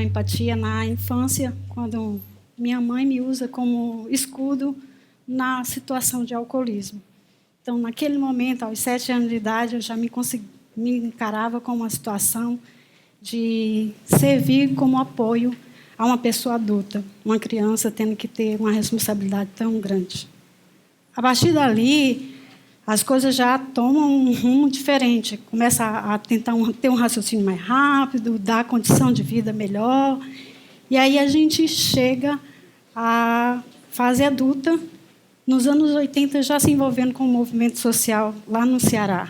empatia na infância, quando minha mãe me usa como escudo na situação de alcoolismo. Então, naquele momento, aos 7 anos de idade, eu já me encarava como uma situação de servir como apoio a uma pessoa adulta, uma criança tendo que ter uma responsabilidade tão grande. A partir dali, as coisas já tomam um rumo diferente. Começa a tentar ter um raciocínio mais rápido, dar condição de vida melhor. E aí a gente chega à fase adulta, nos anos 80, já se envolvendo com o movimento social lá no Ceará.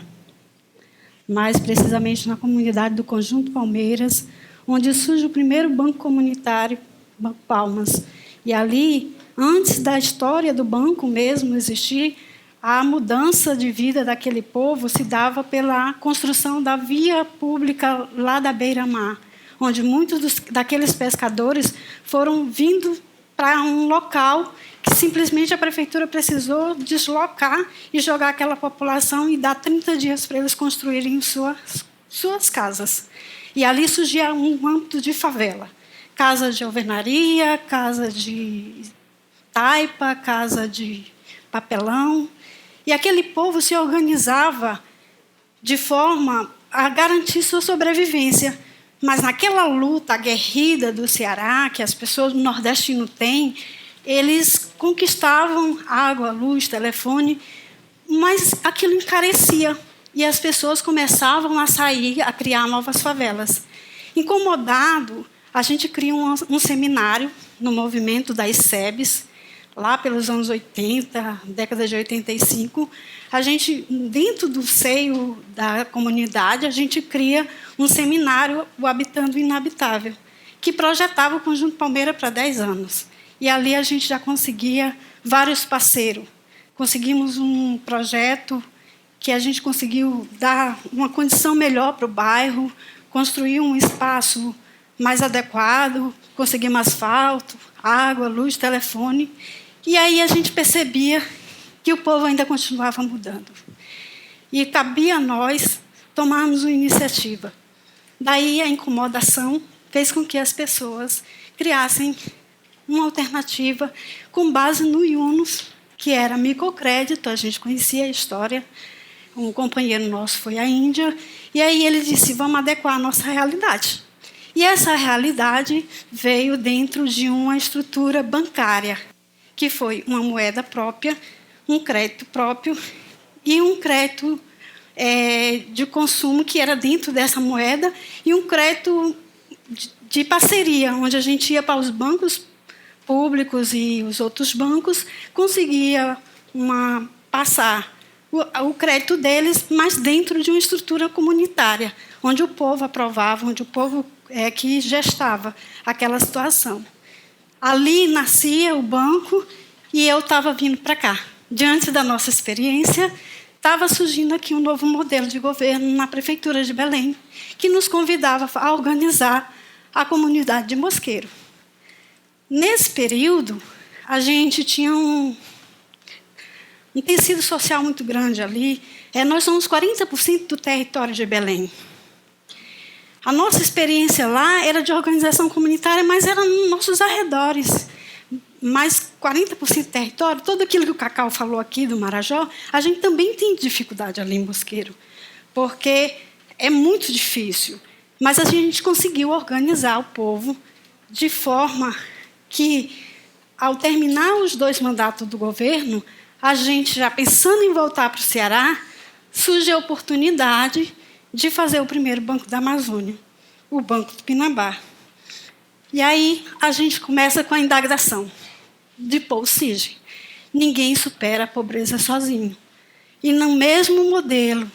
Mais precisamente na comunidade do Conjunto Palmeiras, onde surge o primeiro banco comunitário, Banco Palmas. E ali, antes da história do banco mesmo existir, a mudança de vida daquele povo se dava pela construção da via pública lá da beira-mar, onde muitos daqueles pescadores foram vindo para um local que simplesmente a prefeitura precisou deslocar e jogar aquela população e dar 30 dias para eles construírem suas casas. E ali surgia um âmbito de favela. Casa de alvenaria, casa de taipa, casa de papelão. E aquele povo se organizava de forma a garantir sua sobrevivência. Mas naquela luta aguerrida do Ceará, que as pessoas do nordestino têm, eles conquistavam água, luz, telefone, mas aquilo encarecia. E as pessoas começavam a sair, a criar novas favelas. Incomodado, a gente cria um seminário no movimento das SEBs, lá pelos anos 80, década de 85, a gente, dentro do seio da comunidade, a gente cria um seminário, o Habitando o Inabitável, que projetava o Conjunto Palmeiras para 10 anos. E ali a gente já conseguia vários parceiros. Conseguimos um projeto que a gente conseguiu dar uma condição melhor para o bairro, construir um espaço mais adequado, conseguimos asfalto, água, luz, telefone. E aí a gente percebia que o povo ainda continuava mudando. E cabia a nós tomarmos uma iniciativa. Daí a incomodação fez com que as pessoas criassem uma alternativa com base no Yunus, que era microcrédito, a gente conhecia a história. Um companheiro nosso foi à Índia, e aí ele disse, vamos adequar a nossa realidade. E essa realidade veio dentro de uma estrutura bancária, que foi uma moeda própria, um crédito próprio e um crédito de consumo que era dentro dessa moeda e um crédito de parceria, onde a gente ia para os bancos públicos e os outros bancos, conseguia passar o crédito deles, mas dentro de uma estrutura comunitária, onde o povo aprovava, onde o povo que gestava aquela situação. Ali nascia o banco e eu estava vindo para cá. Diante da nossa experiência, estava surgindo aqui um novo modelo de governo na Prefeitura de Belém, que nos convidava a organizar a comunidade de Mosqueiro. Nesse período, a gente tinha um tecido social muito grande ali. Nós somos 40% do território de Belém. A nossa experiência lá era de organização comunitária, mas era nos nossos arredores. Mas 40% do território, tudo aquilo que o Cacau falou aqui do Marajó, a gente também tem dificuldade ali em Mosqueiro, porque é muito difícil. Mas a gente conseguiu organizar o povo de forma que, ao terminar os 2 mandatos do governo, a gente, já pensando em voltar para o Ceará, surge a oportunidade de fazer o primeiro Banco da Amazônia, o Banco do Pinambá. E aí a gente começa com a indagação de Paul Sige. Ninguém supera a pobreza sozinho. E no mesmo modelo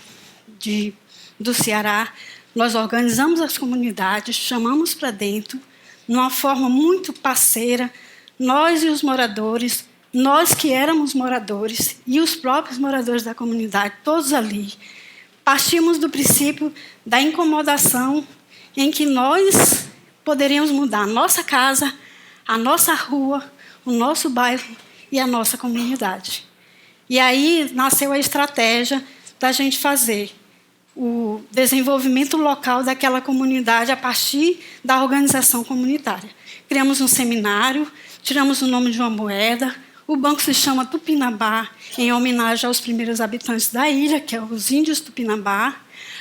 do Ceará, nós organizamos as comunidades, chamamos para dentro, numa forma muito parceira, nós e os moradores, nós que éramos moradores e os próprios moradores da comunidade, todos ali, partimos do princípio da incomodação em que nós poderíamos mudar a nossa casa, a nossa rua, o nosso bairro e a nossa comunidade. E aí nasceu a estratégia da gente fazer o desenvolvimento local daquela comunidade a partir da organização comunitária. Criamos um seminário, tiramos o nome de uma moeda. O banco se chama Tupinambá, em homenagem aos primeiros habitantes da ilha, que são os índios Tupinambá.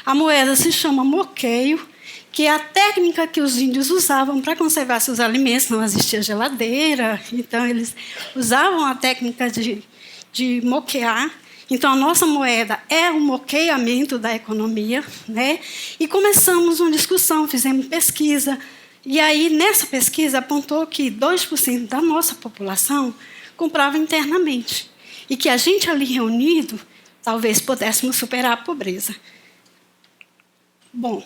A moeda se chama moqueio, que é a técnica que os índios usavam para conservar seus alimentos. Não existia geladeira, então eles usavam a técnica de moquear. Então, a nossa moeda é o moqueamento da economia, né? E começamos uma discussão, fizemos pesquisa. E aí, nessa pesquisa, apontou que 2% da nossa população comprava internamente. E que a gente ali reunido, talvez pudéssemos superar a pobreza. Bom,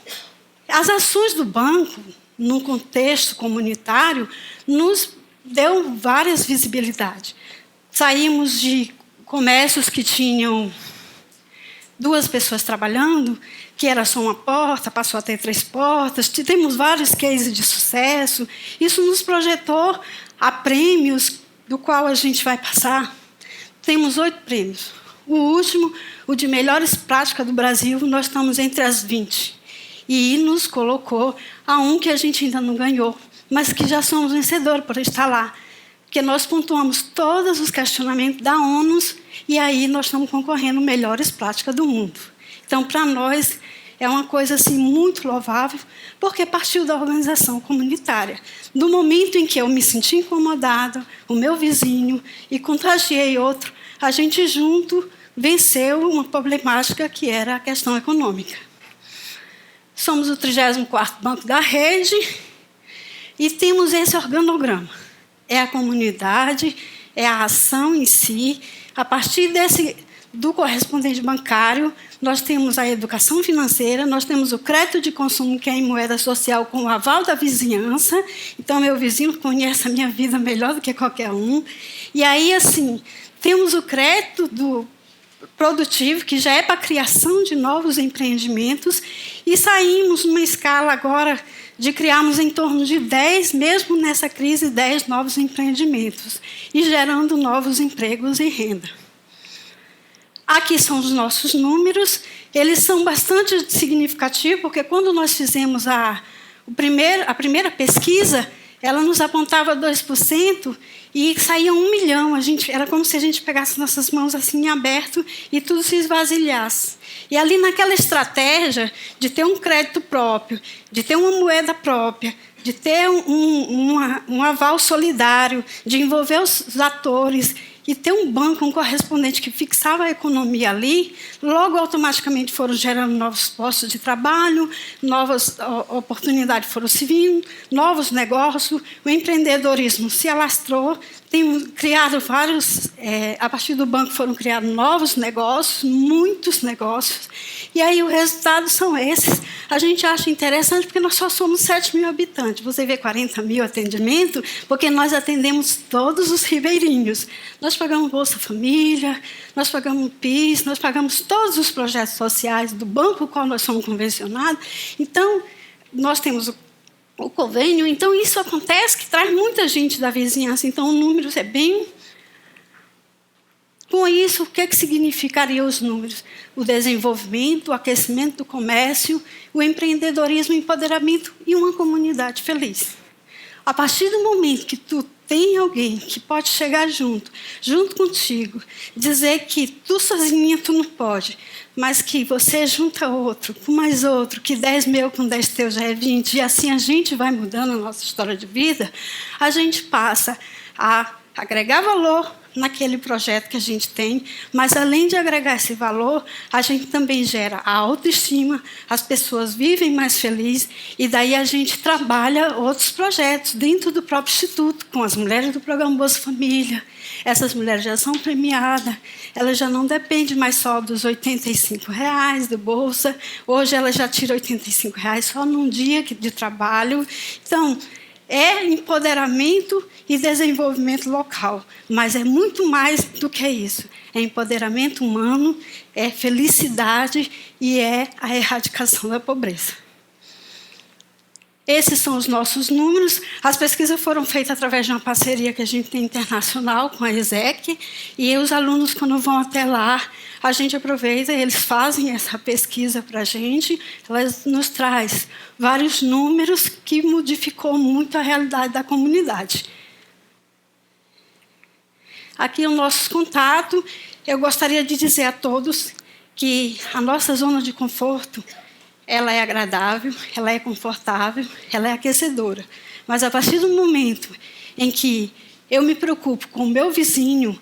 as ações do banco, no contexto comunitário, nos deu várias visibilidades. Saímos de comércios que tinham 2 pessoas trabalhando, que era só uma porta, passou a ter 3 portas. Temos vários cases de sucesso. Isso nos projetou a prêmios, do qual a gente vai passar. Temos 8 prêmios. O último, o de melhores práticas do Brasil, nós estamos entre as 20. E nos colocou a um que a gente ainda não ganhou, mas que já somos vencedores por estar lá. Porque nós pontuamos todos os questionamentos da ONU e aí nós estamos concorrendo melhores práticas do mundo. Então, para nós, é uma coisa assim, muito louvável, porque partiu da organização comunitária. Do momento em que eu me senti incomodada, o meu vizinho, e contagiei outro, a gente junto venceu uma problemática que era a questão econômica. Somos o 34º banco da rede e temos esse organograma. É a comunidade, é a ação em si. A partir do correspondente bancário, nós temos a educação financeira, nós temos o crédito de consumo, que é em moeda social, com o aval da vizinhança. Então, meu vizinho conhece a minha vida melhor do que qualquer um. E aí, assim, temos o crédito do produtivo, que já é para a criação de novos empreendimentos, e saímos numa escala agora de criarmos em torno de 10, mesmo nessa crise, 10 novos empreendimentos, e gerando novos empregos e renda. Aqui são os nossos números, eles são bastante significativos, porque quando nós fizemos a primeira pesquisa, ela nos apontava 2% e saía 1 milhão. Era como se a gente pegasse nossas mãos assim em aberto e tudo se esvaziasse. E ali naquela estratégia de ter um crédito próprio, de ter uma moeda própria, de ter um aval solidário, de envolver os atores e ter um banco, um correspondente que fixava a economia ali, logo automaticamente foram gerando novos postos de trabalho, novas oportunidades foram se vindo, novos negócios, o empreendedorismo se alastrou, temos criado vários, a partir do banco foram criados novos negócios, muitos negócios, e aí os resultados são esses. A gente acha interessante porque nós só somos 7 mil habitantes. Você vê 40 mil atendimentos, porque nós atendemos todos os ribeirinhos. Nós pagamos Bolsa Família, nós pagamos PIS, nós pagamos todos os projetos sociais do banco com o qual nós somos convencionados. Então, nós temos o convênio. Então, isso acontece que traz muita gente da vizinhança. Então, o número é bem... Com isso, o que significariam os números? O desenvolvimento, o aquecimento do comércio, o empreendedorismo, o empoderamento e uma comunidade feliz. A partir do momento que tu tem alguém que pode chegar junto contigo, dizer que tu sozinha tu não pode, mas que você junta outro, com mais outro, que 10 meu com 10 teu já é 20, e assim a gente vai mudando a nossa história de vida, a gente passa a agregar valor naquele projeto que a gente tem, mas, além de agregar esse valor, a gente também gera a autoestima, as pessoas vivem mais felizes, e daí a gente trabalha outros projetos dentro do próprio Instituto, com as mulheres do programa Bolsa Família. Essas mulheres já são premiadas, elas já não dependem mais só dos R$ 85 do Bolsa, hoje elas já tiram R$ 85 só num dia de trabalho. Então, é empoderamento e desenvolvimento local, mas é muito mais do que isso. É empoderamento humano, é felicidade e é a erradicação da pobreza. Esses são os nossos números. As pesquisas foram feitas através de uma parceria que a gente tem internacional com a ESEC, e os alunos, quando vão até lá, a gente aproveita e eles fazem essa pesquisa para a gente. Elas nos traz vários números que modificou muito a realidade da comunidade. Aqui o nosso contato. Eu gostaria de dizer a todos que a nossa zona de conforto, ela é agradável, ela é confortável, ela é aquecedora. Mas, a partir do momento em que eu me preocupo com o meu vizinho,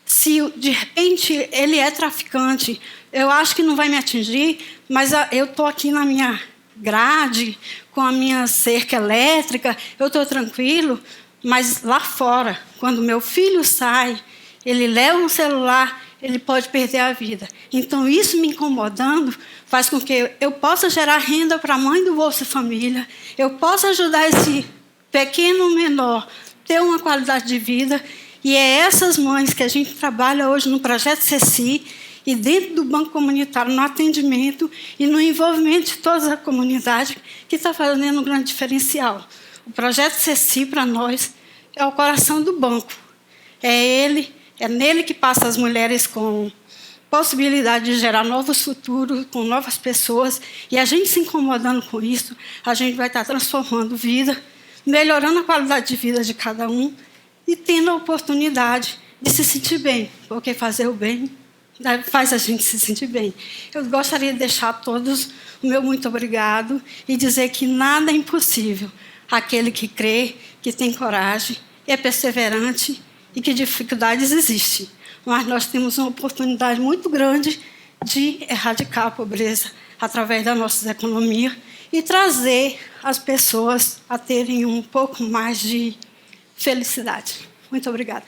se, de repente, ele é traficante, eu acho que não vai me atingir, mas eu estou aqui na minha grade, com a minha cerca elétrica, eu estou tranquilo, mas lá fora, quando meu filho sai, ele leva um celular, ele pode perder a vida. Então, isso me incomodando faz com que eu possa gerar renda para a mãe do Bolsa Família, eu possa ajudar esse pequeno menor a ter uma qualidade de vida. E é essas mães que a gente trabalha hoje no Projeto Ceci, e dentro do Banco Comunitário, no atendimento e no envolvimento de toda a comunidade, que está fazendo um grande diferencial. O Projeto Ceci, para nós, é o coração do banco. É nele que passa as mulheres com possibilidade de gerar novos futuros, com novas pessoas, e a gente se incomodando com isso, a gente vai estar transformando vida, melhorando a qualidade de vida de cada um e tendo a oportunidade de se sentir bem, porque fazer o bem faz a gente se sentir bem. Eu gostaria de deixar a todos o meu muito obrigado e dizer que nada é impossível àquele que crê, que tem coragem, é perseverante e que dificuldades existem. Mas nós temos uma oportunidade muito grande de erradicar a pobreza através da nossa economia e trazer as pessoas a terem um pouco mais de felicidade. Muito obrigada.